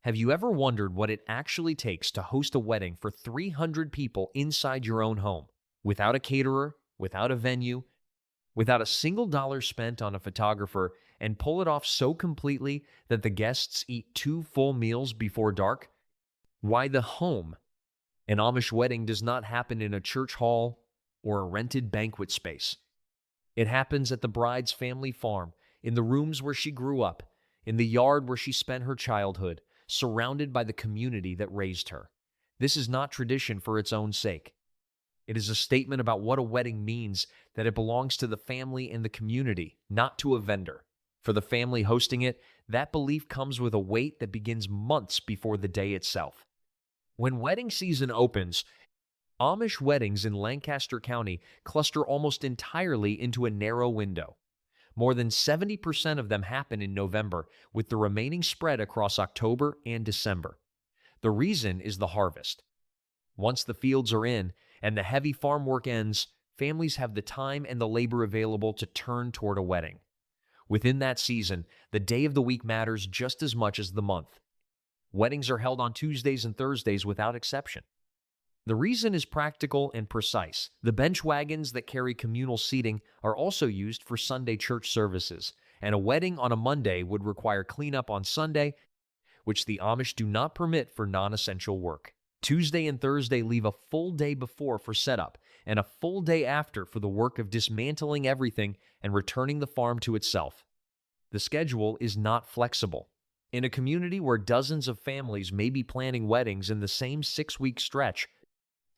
Have you ever wondered what it actually takes to host a wedding for 300 people inside your own home, without a caterer, without a venue, without a single dollar spent on a photographer, and pull it off so completely that the guests eat 2 full meals before dark? Why the home? An Amish wedding does not happen in a church hall or a rented banquet space. It happens at the bride's family farm, in the rooms where she grew up, in the yard where she spent her childhood, surrounded by the community that raised her. This is not tradition for its own sake. It is a statement about what a wedding means, that it belongs to the family and the community, not to a vendor. For the family hosting it, that belief comes with a weight that begins months before the day itself. When wedding season opens, Amish weddings in Lancaster County cluster almost entirely into a narrow window. More than 70% of them happen in November, with the remaining spread across October and December. The reason is the harvest. Once the fields are in and the heavy farm work ends, families have the time and the labor available to turn toward a wedding. Within that season, the day of the week matters just as much as the month. Weddings are held on Tuesdays and Thursdays without exception. The reason is practical and precise. The bench wagons that carry communal seating are also used for Sunday church services, and a wedding on a Monday would require cleanup on Sunday, which the Amish do not permit for non-essential work. Tuesday and Thursday leave a full day before for setup, and a full day after for the work of dismantling everything and returning the farm to itself. The schedule is not flexible. In a community where dozens of families may be planning weddings in the same 6-week stretch,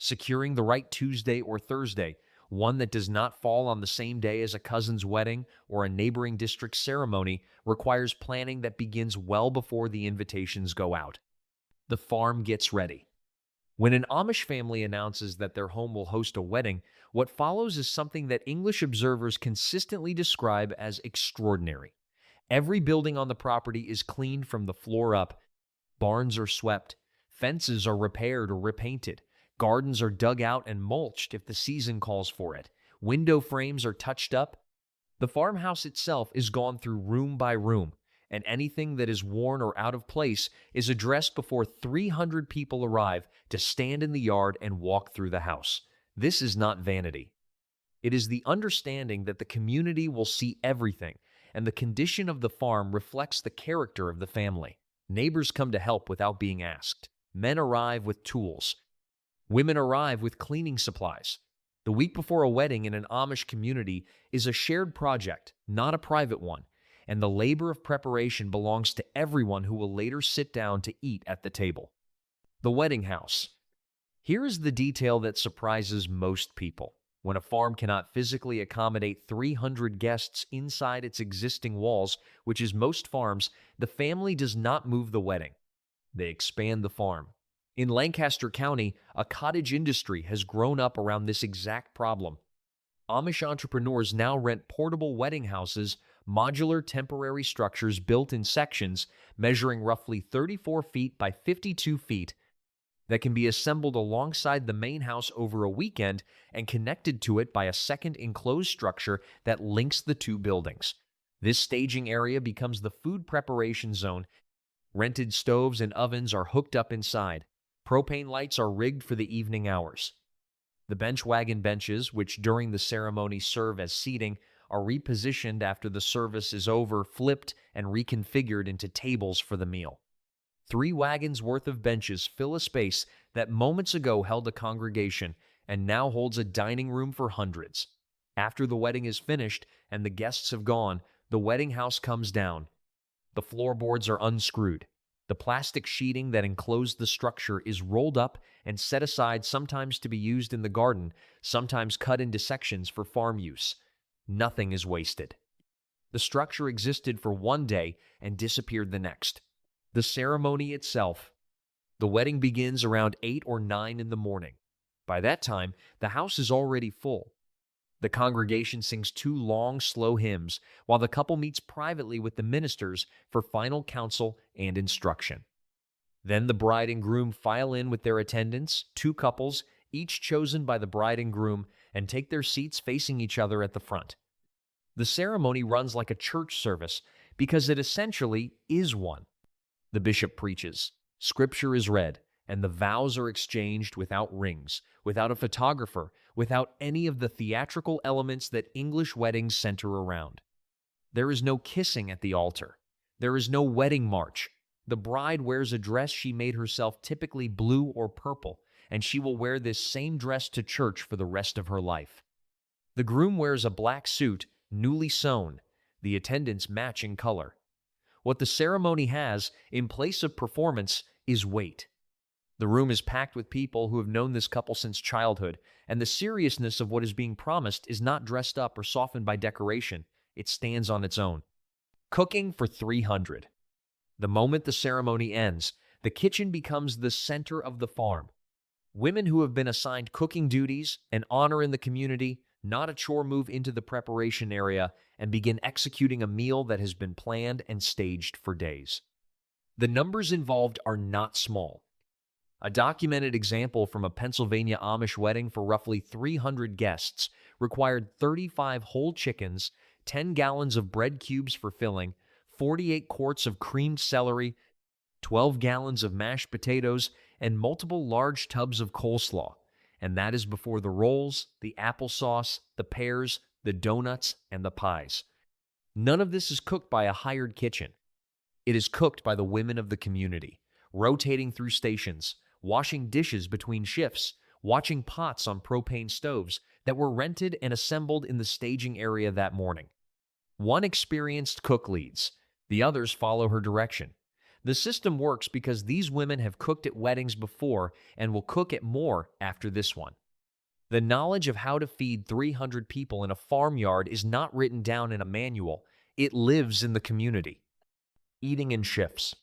securing the right Tuesday or Thursday, one that does not fall on the same day as a cousin's wedding or a neighboring district's ceremony, requires planning that begins well before the invitations go out. The farm gets ready. When an Amish family announces that their home will host a wedding, what follows is something that English observers consistently describe as extraordinary. Every building on the property is cleaned from the floor up. Barns are swept. Fences are repaired or repainted. Gardens are dug out and mulched if the season calls for it. Window frames are touched up. The farmhouse itself is gone through room by room, and anything that is worn or out of place is addressed before 300 people arrive to stand in the yard and walk through the house. This is not vanity. It is the understanding that the community will see everything, and the condition of the farm reflects the character of the family. Neighbors come to help without being asked. Men arrive with tools. Women arrive with cleaning supplies. The week before a wedding in an Amish community is a shared project, not a private one, and the labor of preparation belongs to everyone who will later sit down to eat at the table. The wedding house. Here is the detail that surprises most people. When a farm cannot physically accommodate 300 guests inside its existing walls, which is most farms, the family does not move the wedding. They expand the farm. In Lancaster County, a cottage industry has grown up around this exact problem. Amish entrepreneurs now rent portable wedding houses, modular temporary structures built in sections measuring roughly 34 feet by 52 feet that can be assembled alongside the main house over a weekend and connected to it by a second enclosed structure that links the two buildings. This staging area becomes the food preparation zone. Rented stoves and ovens are hooked up inside. Propane lights are rigged for the evening hours. The bench wagon benches, which during the ceremony serve as seating, are repositioned after the service is over, flipped, and reconfigured into tables for the meal. 3 wagons worth of benches fill a space that moments ago held a congregation and now holds a dining room for hundreds. After the wedding is finished and the guests have gone, the wedding house comes down. The floorboards are unscrewed. The plastic sheeting that enclosed the structure is rolled up and set aside, sometimes to be used in the garden, sometimes cut into sections for farm use. Nothing is wasted. The structure existed for one day and disappeared the next. The ceremony itself. The wedding begins around 8 or 9 in the morning. By that time, the house is already full. The congregation sings 2 long, slow hymns, while the couple meets privately with the ministers for final counsel and instruction. Then the bride and groom file in with their attendants, 2 couples, each chosen by the bride and groom, and take their seats facing each other at the front. The ceremony runs like a church service because it essentially is one. The bishop preaches. Scripture is read, and the vows are exchanged without rings, without a photographer, without any of the theatrical elements that English weddings center around. There is no kissing at the altar. There is no wedding march. The bride wears a dress she made herself, typically blue or purple, and she will wear this same dress to church for the rest of her life. The groom wears a black suit, newly sewn, the attendants matching color. What the ceremony has, in place of performance, is weight. The room is packed with people who have known this couple since childhood, and the seriousness of what is being promised is not dressed up or softened by decoration. It stands on its own. Cooking for 300. The moment the ceremony ends, the kitchen becomes the center of the farm. Women who have been assigned cooking duties, an honor in the community, not a chore, move into the preparation area and begin executing a meal that has been planned and staged for days. The numbers involved are not small. A documented example from a Pennsylvania Amish wedding for roughly 300 guests required 35 whole chickens, 10 gallons of bread cubes for filling, 48 quarts of creamed celery, 12 gallons of mashed potatoes, and multiple large tubs of coleslaw. And that is before the rolls, the applesauce, the pears, the donuts, and the pies. None of this is cooked by a hired kitchen. It is cooked by the women of the community, rotating through stations, washing dishes between shifts, watching pots on propane stoves that were rented and assembled in the staging area that morning. One experienced cook leads. The others follow her direction. The system works because these women have cooked at weddings before and will cook at more after this one. The knowledge of how to feed 300 people in a farmyard is not written down in a manual. It lives in the community. Eating in shifts.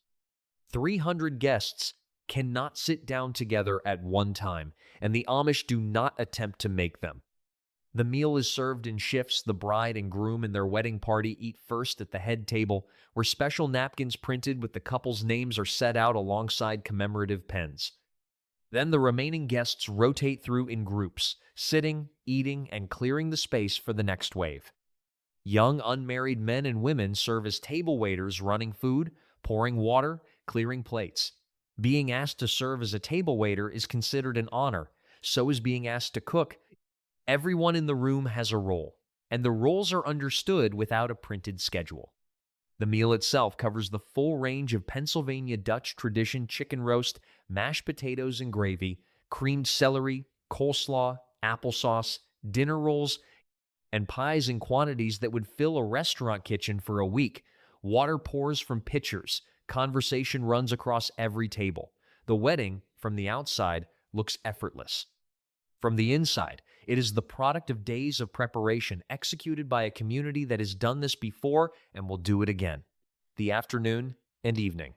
300 guests cannot sit down together at one time, and the Amish do not attempt to make them. The meal is served in shifts. The bride and groom and their wedding party eat first at the head table, where special napkins printed with the couple's names are set out alongside commemorative pens. Then the remaining guests rotate through in groups, sitting, eating, and clearing the space for the next wave. Young unmarried men and women serve as table waiters, running food, pouring water, clearing plates. Being asked to serve as a table waiter is considered an honor. So is being asked to cook. Everyone in the room has a role, and the roles are understood without a printed schedule. The meal itself covers the full range of Pennsylvania Dutch tradition chicken roast, mashed potatoes and gravy, creamed celery, coleslaw, applesauce, dinner rolls, and pies in quantities that would fill a restaurant kitchen for a week. Water pours from pitchers. Conversation runs across every table. The wedding, from the outside, looks effortless. From the inside, it is the product of days of preparation executed by a community that has done this before and will do it again. The afternoon and evening.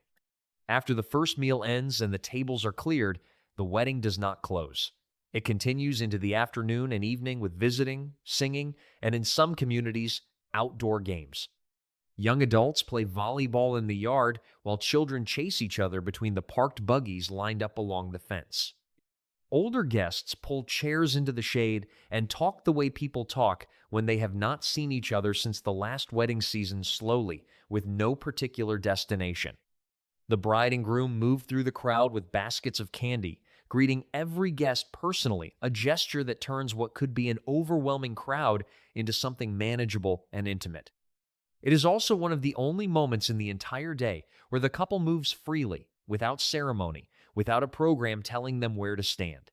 After the first meal ends and the tables are cleared, the wedding does not close. It continues into the afternoon and evening with visiting, singing, and in some communities, outdoor games. Young adults play volleyball in the yard while children chase each other between the parked buggies lined up along the fence. Older guests pull chairs into the shade and talk the way people talk when they have not seen each other since the last wedding season, slowly, with no particular destination. The bride and groom move through the crowd with baskets of candy, greeting every guest personally, a gesture that turns what could be an overwhelming crowd into something manageable and intimate. It is also one of the only moments in the entire day where the couple moves freely, without ceremony, without a program telling them where to stand.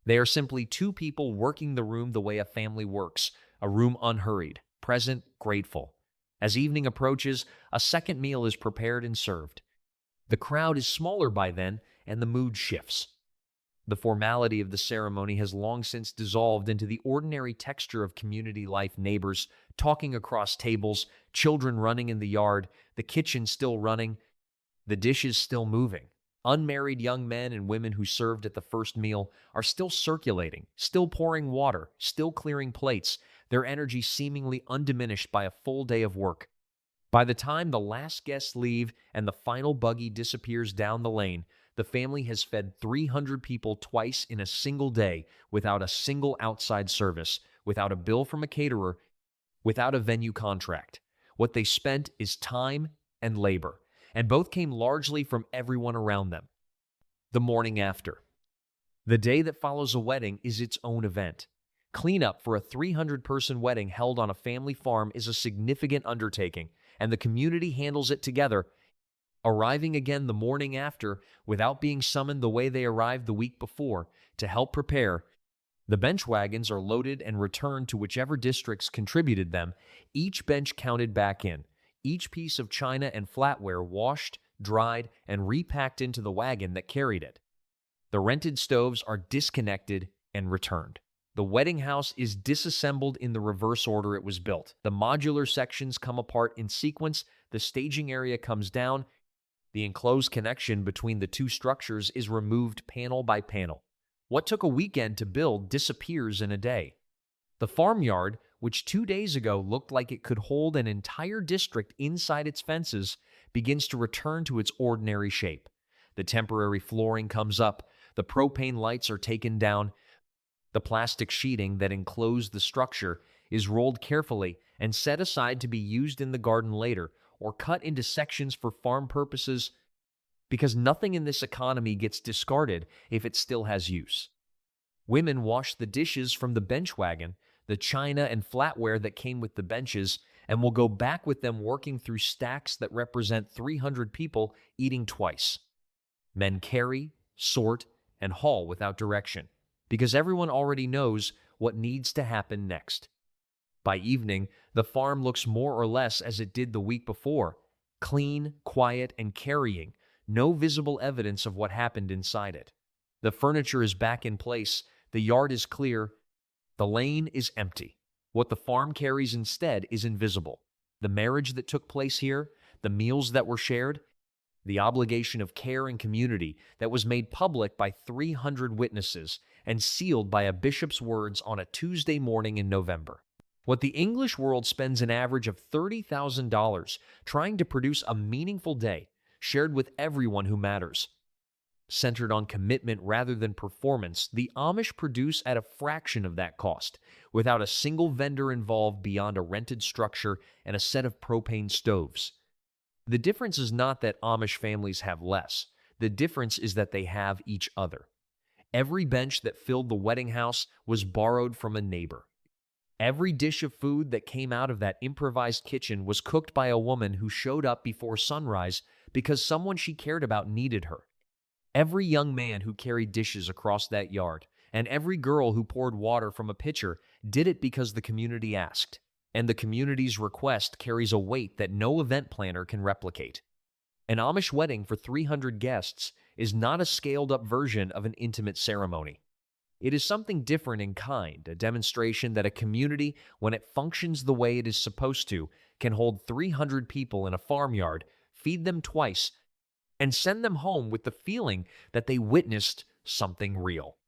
They are simply two people working the room the way a family works, a room unhurried, present, grateful. As evening approaches, a second meal is prepared and served. The crowd is smaller by then, and the mood shifts. The formality of the ceremony has long since dissolved into the ordinary texture of community life: neighbors talking across tables, children running in the yard, the kitchen still running, the dishes still moving. Unmarried young men and women who served at the first meal are still circulating, still pouring water, still clearing plates, their energy seemingly undiminished by a full day of work. By the time the last guests leave and the final buggy disappears down the lane, the family has fed 300 people twice in a single day without a single outside service, without a bill from a caterer, without a venue contract. What they spent is time and labor, and both came largely from everyone around them. The morning after. The day that follows a wedding is its own event. Cleanup for a 300-person wedding held on a family farm is a significant undertaking, and the community handles it together, arriving again the morning after without being summoned the way they arrived the week before to help prepare. The bench wagons are loaded and returned to whichever districts contributed them, each bench counted back in, each piece of china and flatware washed, dried, and repacked into the wagon that carried it. The rented stoves are disconnected and returned. The wedding house is disassembled in the reverse order it was built. The modular sections come apart in sequence, the staging area comes down, the enclosed connection between the two structures is removed panel by panel. What took a weekend to build disappears in a day. The farmyard, which 2 days ago looked like it could hold an entire district inside its fences, begins to return to its ordinary shape. The temporary flooring comes up, the propane lights are taken down, the plastic sheeting that enclosed the structure is rolled carefully and set aside to be used in the garden later or cut into sections for farm purposes, because nothing in this economy gets discarded if it still has use. Women wash the dishes from the bench wagon, the china and flatware that came with the benches, and will go back with them working through stacks that represent 300 people eating twice. Men carry, sort, and haul without direction, because everyone already knows what needs to happen next. By evening, the farm looks more or less as it did the week before, clean, quiet, and carrying, no visible evidence of what happened inside it. The furniture is back in place, the yard is clear, the lane is empty. What the farm carries instead is invisible. The marriage that took place here, the meals that were shared, the obligation of care and community that was made public by 300 witnesses and sealed by a bishop's words on a Tuesday morning in November. What the English world spends an average of $30,000 trying to produce a meaningful day, shared with everyone who matters. Centered on commitment rather than performance, the Amish produce at a fraction of that cost, without a single vendor involved beyond a rented structure and a set of propane stoves. The difference is not that Amish families have less. The difference is that they have each other. Every bench that filled the wedding house was borrowed from a neighbor. Every dish of food that came out of that improvised kitchen was cooked by a woman who showed up before sunrise because someone she cared about needed her. Every young man who carried dishes across that yard, and every girl who poured water from a pitcher, did it because the community asked. And the community's request carries a weight that no event planner can replicate. An Amish wedding for 300 guests is not a scaled-up version of an intimate ceremony. It is something different in kind, a demonstration that a community, when it functions the way it is supposed to, can hold 300 people in a farmyard, feed them twice, and send them home with the feeling that they witnessed something real.